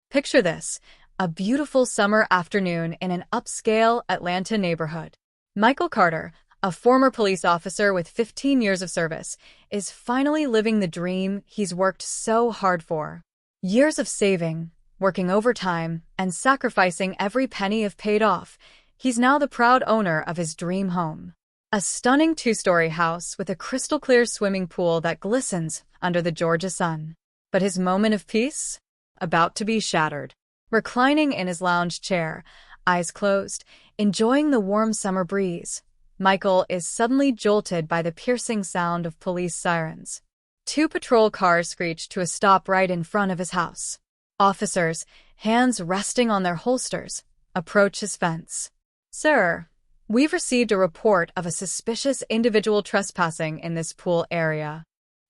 Picture this, a beautiful summer afternoon in an upscale Atlanta neighborhood. Michael Carter, a former police officer with 15 years of service, is finally living the dream he's worked so hard for. Years of saving, working overtime, and sacrificing every penny have paid off. He's now the proud owner of his dream home. A stunning two-story house with a crystal-clear swimming pool that glistens under the Georgia sun. But his moment of peace? About to be shattered. Reclining in his lounge chair, eyes closed, enjoying the warm summer breeze, Michael is suddenly jolted by the piercing sound of police sirens. Two patrol cars screech to a stop right in front of his house. Officers, hands resting on their holsters, approach his fence. "Sir, we've received a report of a suspicious individual trespassing in this pool area."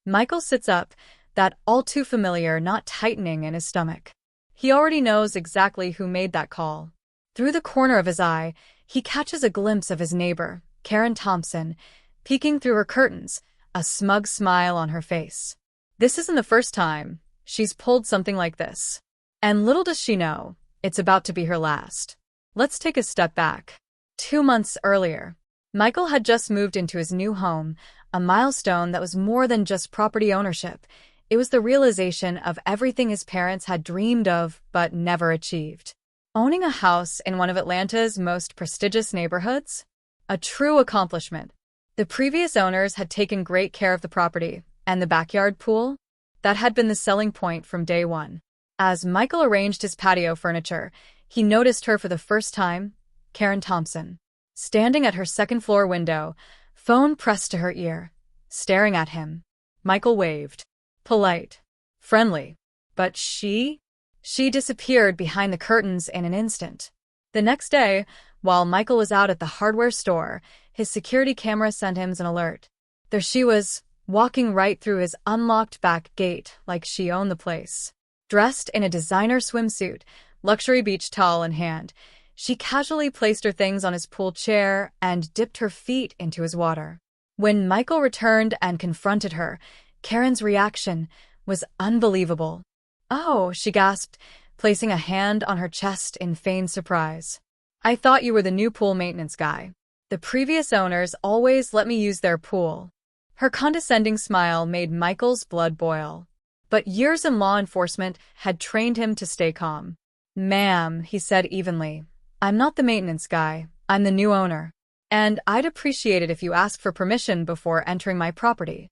Michael sits up, that all-too-familiar knot tightening in his stomach. He already knows exactly who made that call. Through the corner of his eye, he catches a glimpse of his neighbor, Karen Thompson, peeking through her curtains, a smug smile on her face. This isn't the first time she's pulled something like this. And little does she know, it's about to be her last. Let's take a step back. 2 months earlier, Michael had just moved into his new home, a milestone that was more than just property ownership. It was the realization of everything his parents had dreamed of but never achieved. Owning a house in one of Atlanta's most prestigious neighborhoods? A true accomplishment. The previous owners had taken great care of the property, and the backyard pool? That had been the selling point from day one. As Michael arranged his patio furniture, he noticed her for the first time, Karen Thompson, standing at her second-floor window, phone pressed to her ear, staring at him. Michael waved. Polite. Friendly. But she disappeared behind the curtains in an instant. The next day, while Michael was out at the hardware store, his security camera sent him an alert. There she was, walking right through his unlocked back gate like she owned the place. Dressed in a designer swimsuit, luxury beach towel in hand, she casually placed her things on his pool chair and dipped her feet into his water. When Michael returned and confronted her, Karen's reaction was unbelievable. "Oh," she gasped, placing a hand on her chest in feigned surprise. "I thought you were the new pool maintenance guy. The previous owners always let me use their pool." Her condescending smile made Michael's blood boil. But years in law enforcement had trained him to stay calm. "Ma'am," he said evenly, "I'm not the maintenance guy. I'm the new owner. And I'd appreciate it if you asked for permission before entering my property."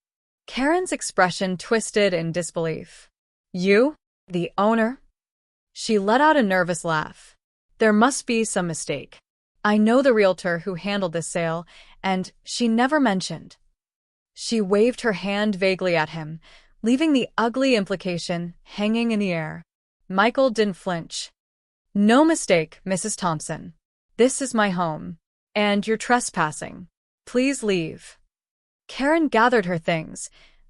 Karen's expression twisted in disbelief. "You? The owner?" She let out a nervous laugh. "There must be some mistake. I know the realtor who handled this sale, and she never mentioned." She waved her hand vaguely at him, leaving the ugly implication hanging in the air. Michael didn't flinch. "No mistake, Mrs. Thompson. This is my home. And you're trespassing. Please leave." Karen gathered her things,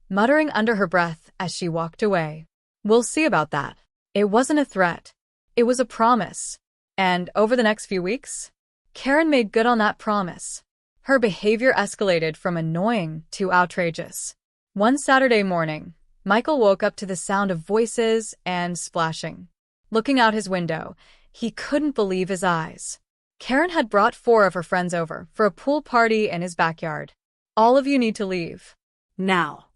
muttering under her breath as she walked away. "We'll see about that." It wasn't a threat. It was a promise. And over the next few weeks, Karen made good on that promise. Her behavior escalated from annoying to outrageous. One Saturday morning, Michael woke up to the sound of voices and splashing. Looking out his window, he couldn't believe his eyes. Karen had brought 4 of her friends over for a pool party in his backyard. "All of you need to leave. Now."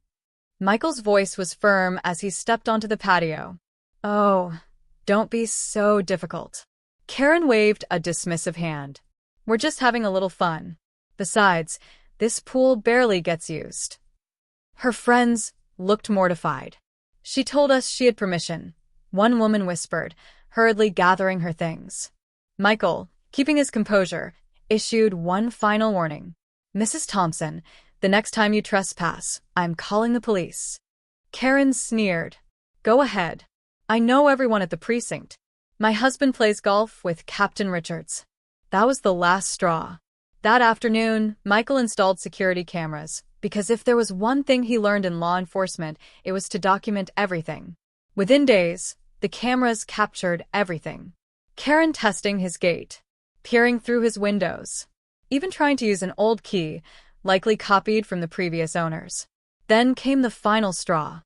Michael's voice was firm as he stepped onto the patio. "Oh, don't be so difficult." Karen waved a dismissive hand. "We're just having a little fun. Besides, this pool barely gets used." Her friends looked mortified. "She told us she had permission," one woman whispered, hurriedly gathering her things. Michael, keeping his composure, issued one final warning. "Mrs. Thompson, the next time you trespass, I'm calling the police." Karen sneered. "Go ahead. I know everyone at the precinct. My husband plays golf with Captain Richards." That was the last straw. That afternoon, Michael installed security cameras, because if there was one thing he learned in law enforcement, it was to document everything. Within days, the cameras captured everything. Karen testing his gate, peering through his windows, even trying to use an old key, likely copied from the previous owners. Then came the final straw.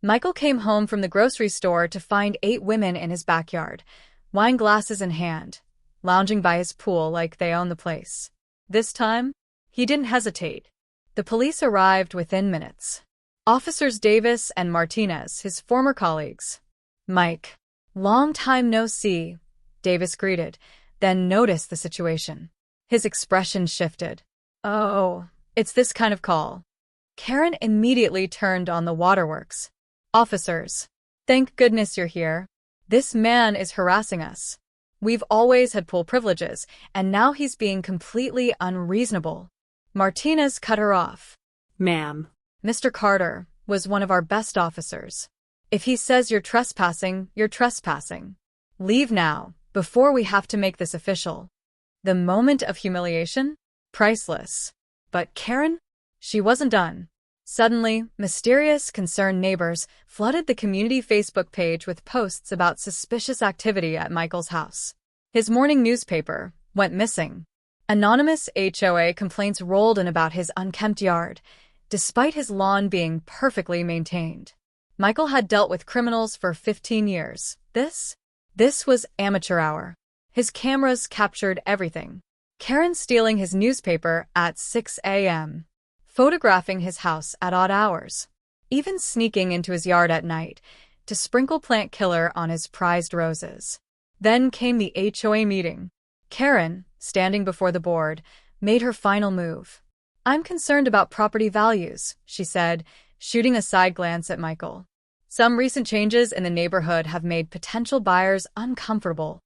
Michael came home from the grocery store to find 8 women in his backyard, wine glasses in hand, lounging by his pool like they owned the place. This time, he didn't hesitate. The police arrived within minutes. Officers Davis and Martinez, his former colleagues. "Mike, long time no see," Davis greeted, then noticed the situation. His expression shifted. "Oh, it's this kind of call." Karen immediately turned on the waterworks. "Officers, thank goodness you're here. This man is harassing us. We've always had pool privileges, and now he's being completely unreasonable." Martinez cut her off. "Ma'am, "Mr. Carter was one of our best officers. If he says you're trespassing, you're trespassing. Leave now, before we have to make this official." The moment of humiliation? Priceless. But Karen? She wasn't done. Suddenly, mysterious, concerned neighbors flooded the community Facebook page with posts about suspicious activity at Michael's house. His morning newspaper went missing. Anonymous HOA complaints rolled in about his unkempt yard, despite his lawn being perfectly maintained. Michael had dealt with criminals for 15 years. This was amateur hour. His cameras captured everything. Karen stealing his newspaper at 6 a.m., photographing his house at odd hours, even sneaking into his yard at night to sprinkle plant killer on his prized roses. Then came the HOA meeting. Karen, standing before the board, made her final move. "I'm concerned about property values," she said, shooting a side glance at Michael. "Some recent changes in the neighborhood have made potential buyers uncomfortable."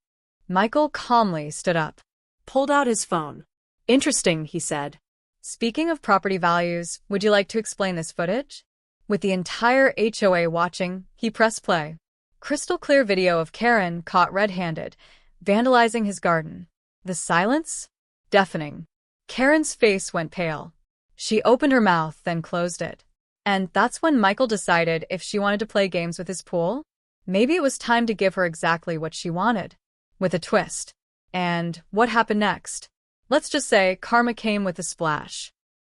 Michael calmly stood up, pulled out his phone. "Interesting," he said. "Speaking of property values, would you like to explain this footage?" With the entire HOA watching, he pressed play. Crystal clear video of Karen caught red-handed, vandalizing his garden. The silence? Deafening. Karen's face went pale. She opened her mouth, then closed it. And that's when Michael decided if she wanted to play games with his pool, maybe it was time to give her exactly what she wanted. With a twist. And what happened next? Let's just say karma came with a splash.